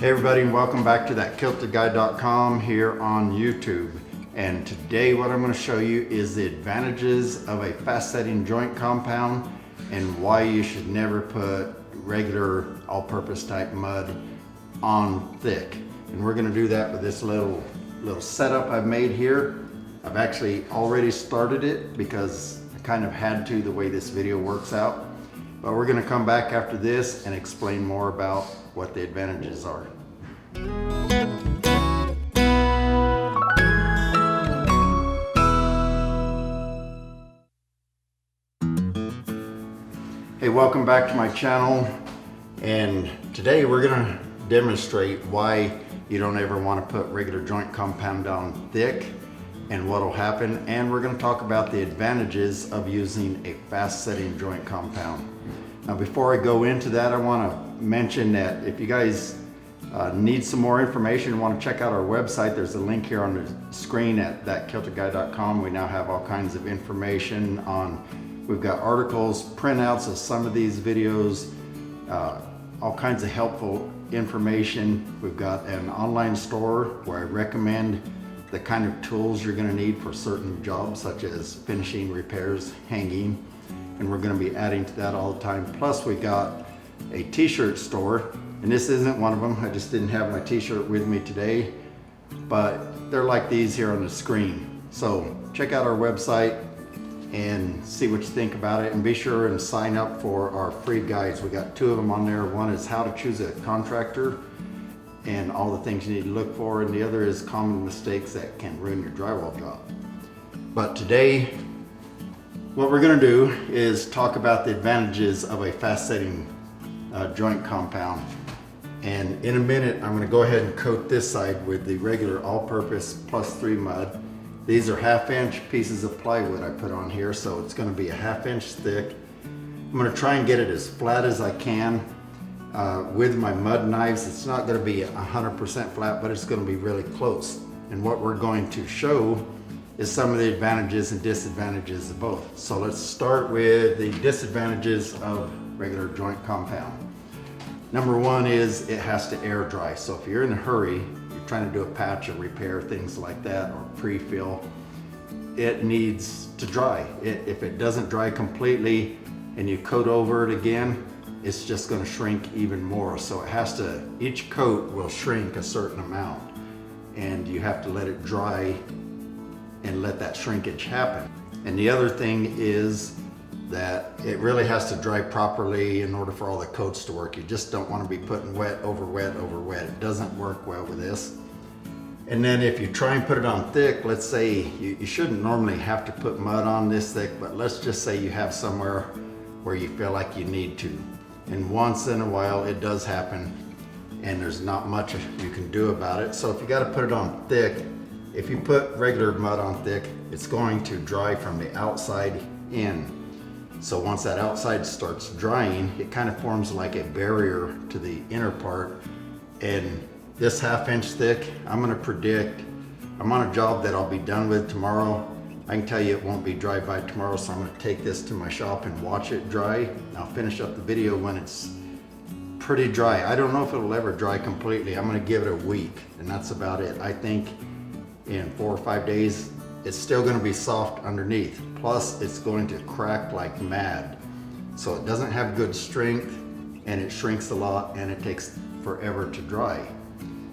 Hey everybody, and welcome back to that KiltedGuy.com here on YouTube. And today what I'm going to show you is the advantages of a fast setting joint compound and why you should never put regular all-purpose type mud on thick. And we're going to do that with this little setup I've made here. I've actually already started it because I kind of had to the way this video works out. But we're going to come back after this and explain more about what the advantages are. Hey, welcome back to my channel, and today we're going to demonstrate why you don't ever want to put regular joint compound down thick and what will happen, and we're going to talk about the advantages of using a fast setting joint compound. Now before I go into that, I want to mention that if you guys need some more information, want to check out our website, there's a link here on the screen at thatkiltedguy.com. We now have all kinds of information on, we've got articles, printouts of some of these videos, all kinds of helpful information. We've got an online store where I recommend the kind of tools you're going to need for certain jobs such as finishing, repairs, hanging, and we're going to be adding to that all the time. Plus we got a t-shirt store, and this isn't one of them. I just didn't have my t-shirt with me today, but they're like these here on the screen. So check out our website and see what you think about it, and be sure and sign up for our free guides. We got two of them on there. One is how to choose a contractor and all the things you need to look for, and the other is common mistakes that can ruin your drywall job. But today what we're going to do is talk about the advantages of a fast setting joint compound. And in a minute I'm going to go ahead and coat this side with the regular all-purpose +3 mud. These are 1/2 inch pieces of plywood I put on here, so it's going to be a 1/2 inch thick. I'm going to try and get it as flat as I can with my mud knives. It's not going to be 100% flat, but it's going to be really close. And what we're going to show is some of the advantages and disadvantages of both. So let's start with the disadvantages of regular joint compound. Number one is it has to air dry. So if you're in a hurry, you're trying to do a patch or repair, things like that, or pre-fill, it needs to dry. If it doesn't dry completely and you coat over it again, it's just going to shrink even more. So it has to, each coat will shrink a certain amount, and you have to let it dry and let that shrinkage happen. And the other thing is that it really has to dry properly in order for all the coats to work. You just don't want to be putting wet over wet over wet. It doesn't work well with this. And then if you try and put it on thick, let's say you shouldn't normally have to put mud on this thick, but let's just say you have somewhere where you feel like you need to. And once in a while it does happen, and there's not much you can do about it. So if you got to put it on thick, if you put regular mud on thick, it's going to dry from the outside in. So once that outside starts drying, it kind of forms like a barrier to the inner part. And this 1/2 inch thick, I'm going to predict, I'm on a job that I'll be done with tomorrow. I can tell you it won't be dry by tomorrow, so I'm going to take this to my shop and watch it dry. I'll finish up the video when it's pretty dry. I don't know if it'll ever dry completely. I'm going to give it a week, and that's about it. I think in 4 or 5 days, it's still going to be soft underneath. Plus, it's going to crack like mad. So it doesn't have good strength, and it shrinks a lot, and it takes forever to dry.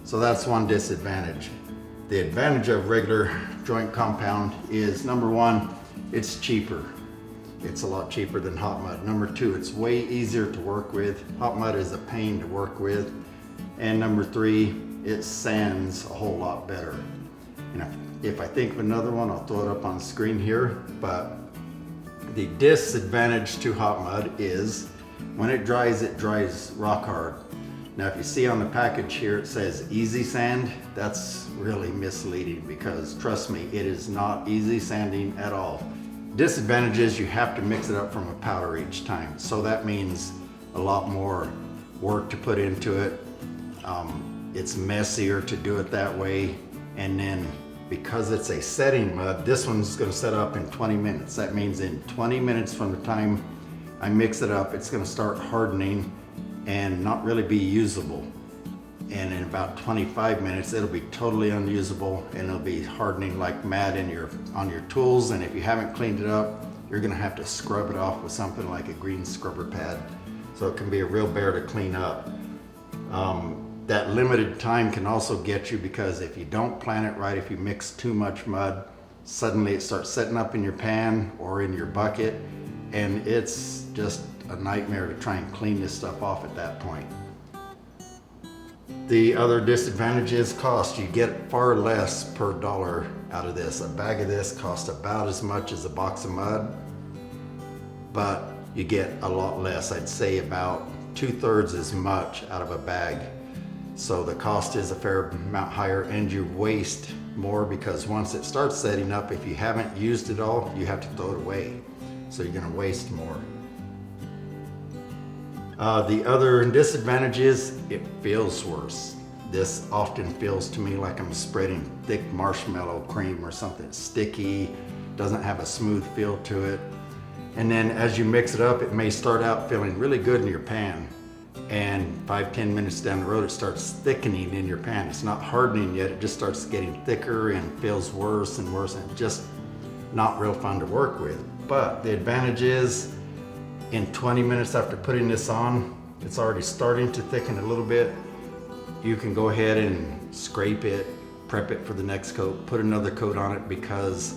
So that's one disadvantage. The advantage of regular joint compound is, number one, it's cheaper. It's a lot cheaper than hot mud. Number two, it's way easier to work with. Hot mud is a pain to work with. And number three, it sands a whole lot better. And if I think of another one, I'll throw it up on the screen here. But the disadvantage to hot mud is when it dries rock hard. Now if you see on the package here it says easy sand, that's really misleading, because trust me, it is not easy sanding at all. Disadvantage is you have to mix it up from a powder each time. So that means a lot more work to put into it. It's messier to do it that way. And then because it's a setting mud, this one's going to set up in 20 minutes. That means in 20 minutes from the time I mix it up, it's going to start hardening and not really be usable. and in about 25 minutes it'll be totally unusable and it'll be hardening like mad on your tools, and if you haven't cleaned it up, you're gonna have to scrub it off with something like a green scrubber pad. So it can be a real bear to clean up. That limited time can also get you, because if you don't plan it right, if you mix too much mud, suddenly it starts setting up in your pan or in your bucket, and it's just a nightmare to try and clean this stuff off at that point. The other disadvantage is cost. You get far less per dollar out of this. A bag of this costs about as much as a box of mud, but you get a lot less. I'd say about 2/3 as much out of a bag. So the cost is a fair amount higher, and you waste more, because once it starts setting up, if you haven't used it all, you have to throw it away. So you're gonna waste more. The other disadvantage is it feels worse. This often feels to me like I'm spreading thick marshmallow cream or something sticky, doesn't have a smooth feel to it. And then as you mix it up, it may start out feeling really good in your pan, and 5-10 minutes down the road it starts thickening in your pan. It's not hardening yet, it just starts getting thicker and feels worse and worse, and just not real fun to work with. But the advantage is, in 20 minutes after putting this on, it's already starting to thicken a little bit. You can go ahead and scrape it, prep it for the next coat, put another coat on it, because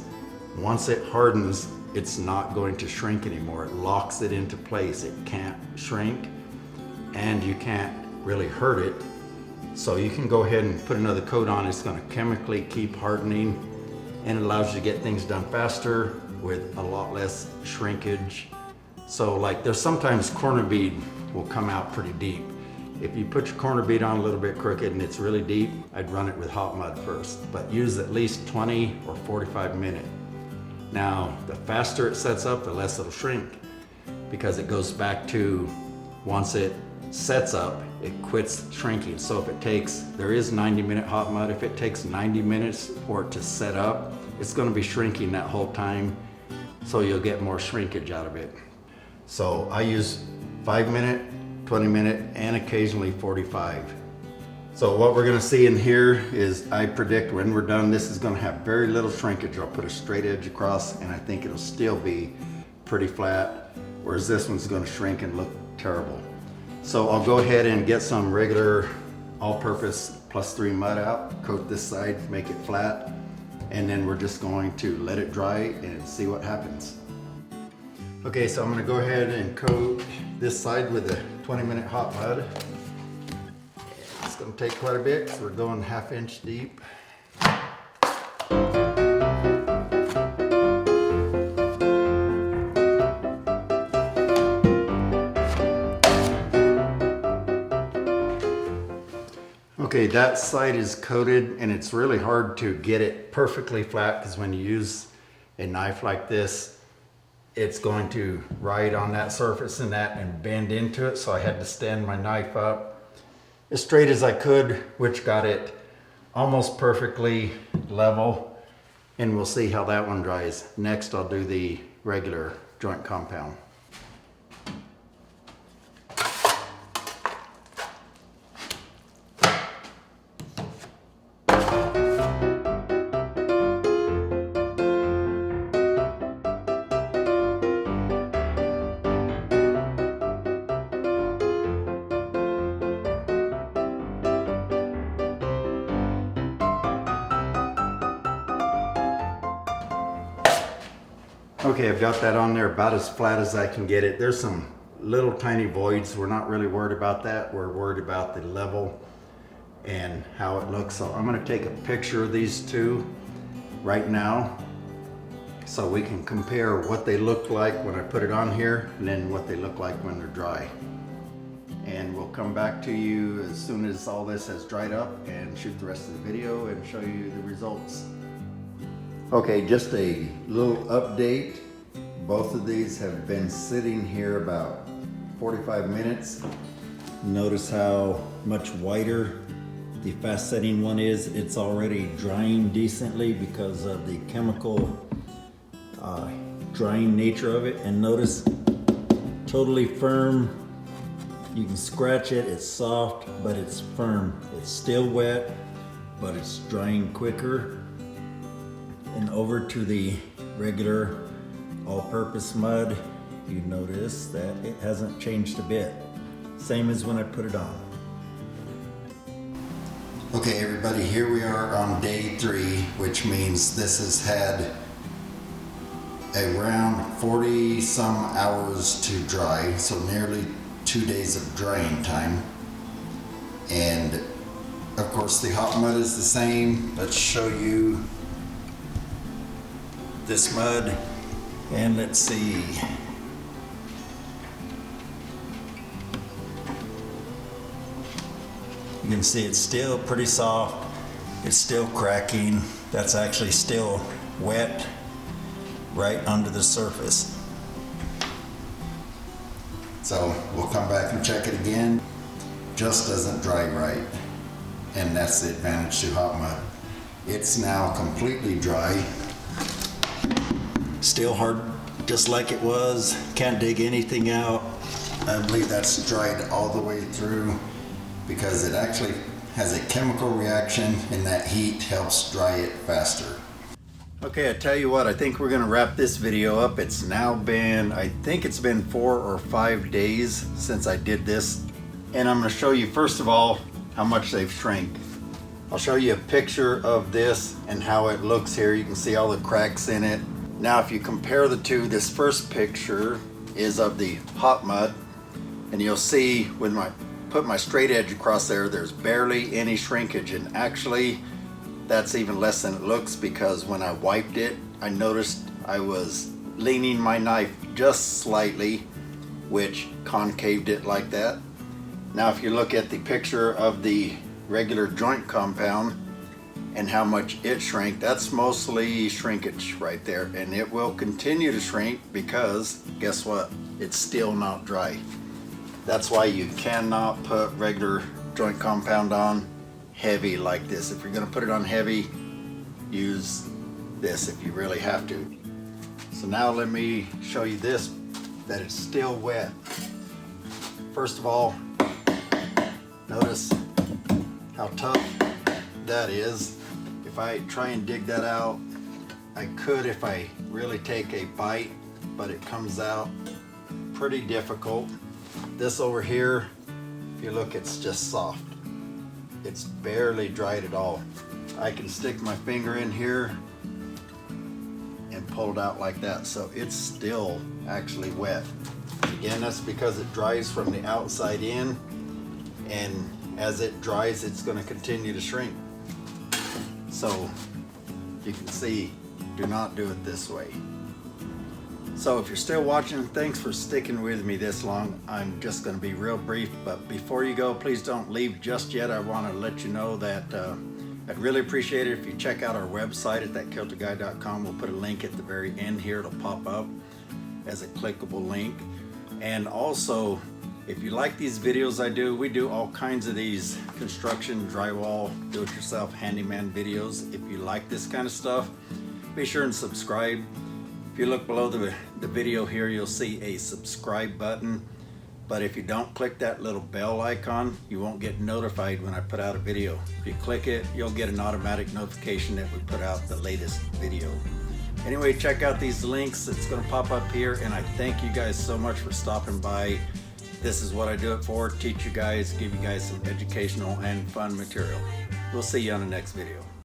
once it hardens, it's not going to shrink anymore. It locks it into place. It can't shrink, and you can't really hurt it. So you can go ahead and put another coat on. It's going to chemically keep hardening, and it allows you to get things done faster with a lot less shrinkage. So like there's sometimes corner bead will come out pretty deep. If you put your corner bead on a little bit crooked and it's really deep, I'd run it with hot mud first, but use at least 20 or 45 minutes. Now, the faster it sets up, the less it'll shrink, because it goes back to, once it sets up, it quits shrinking. So if it takes, there is 90-minute hot mud, if it takes 90 minutes for it to set up, it's gonna be shrinking that whole time, so you'll get more shrinkage out of it. So I use 5-minute, 20-minute, and occasionally 45. So what we're gonna see in here is, I predict when we're done, this is gonna have very little shrinkage. I'll put a straight edge across, and I think it'll still be pretty flat, whereas this one's gonna shrink and look terrible. So I'll go ahead and get some regular all-purpose +3 mud out, coat this side, make it flat, and then we're just going to let it dry and see what happens. Okay, so I'm gonna go ahead and coat this side with a 20-minute hot mud. It's gonna take quite a bit, so we're going 1/2 inch deep. Okay, that side is coated, and it's really hard to get it perfectly flat, because when you use a knife like this, it's going to ride on that surface and bend into it. So I had to stand my knife up as straight as I could, which got it almost perfectly level. And we'll see how that one dries. Next, I'll do the regular joint compound. Okay, I've got that on there about as flat as I can get it. There's some little tiny voids. We're not really worried about that. We're worried about the level and how it looks. So I'm gonna take a picture of these two right now, so we can compare what they look like when I put it on here, and then what they look like when they're dry. And we'll come back to you as soon as all this has dried up and shoot the rest of the video and show you the results. Okay, just a little update. Both of these have been sitting here about 45 minutes. Notice how much whiter the fast setting one is. It's already drying decently because of the chemical drying nature of it. And notice, totally firm, You can scratch it, it's soft, but it's firm. It's still wet, but it's drying quicker. And over to the regular all-purpose mud, you notice that it hasn't changed a bit. Same as when I put it on. Okay everybody, here we are on day 3, which means this has had around 40 some hours to dry, so nearly 2 days of drying time. And of course the hot mud is the same. Let's show you this mud, and let's see. You can see it's still pretty soft. It's still cracking. That's actually still wet right under the surface. So we'll come back and check it again. Just doesn't dry right. And that's the advantage to hot mud. It's now completely dry. Still hard, just like it was. Can't dig anything out. I believe that's dried all the way through because it actually has a chemical reaction and that heat helps dry it faster. Okay, I tell you what, I think we're gonna wrap this video up. It's now been, I think it's been 4 or 5 days since I did this. And I'm gonna show you, first of all, how much they've shrank. I'll show you a picture of this and how it looks here. You can see all the cracks in it. Now, if you compare the two, this first picture is of the hot mud, and you'll see when I put my straight edge across there, there's barely any shrinkage, and actually that's even less than it looks because when I wiped it, I noticed I was leaning my knife just slightly, which concaved it like that. Now, if you look at the picture of the regular joint compound and how much it shrank, that's mostly shrinkage right there, and it will continue to shrink because guess what, it's still not dry. That's why you cannot put regular joint compound on heavy like this. If you're going to put it on heavy, use this if you really have to. So now let me show you this, that it's still wet. First of all, notice how tough that is. If I try and dig that out, I could if I really take a bite, but it comes out pretty difficult. This over here, if you look, it's just soft. It's barely dried at all. I can stick my finger in here and pull it out like that, so it's still actually wet. Again, that's because it dries from the outside in, and as it dries, it's going to continue to shrink. So you can see, do not do it this way. So if you're still watching, thanks for sticking with me this long. I'm just going to be real brief, but before you go, please don't leave just yet. I want to let you know that I'd really appreciate it if you check out our website at thatkiltedguy.com. We'll put a link at the very end here. It'll pop up as a clickable link. And also, if you like these videos I do, we do all kinds of these construction, drywall, do-it-yourself, handyman videos. If you like this kind of stuff, be sure and subscribe. If you look below the video here, you'll see a subscribe button. But if you don't click that little bell icon, you won't get notified when I put out a video. If you click it, you'll get an automatic notification that we put out the latest video. Anyway, check out these links. It's going to pop up here, and I thank you guys so much for stopping by. This is what I do it for, teach you guys, give you guys some educational and fun material. We'll see you on the next video.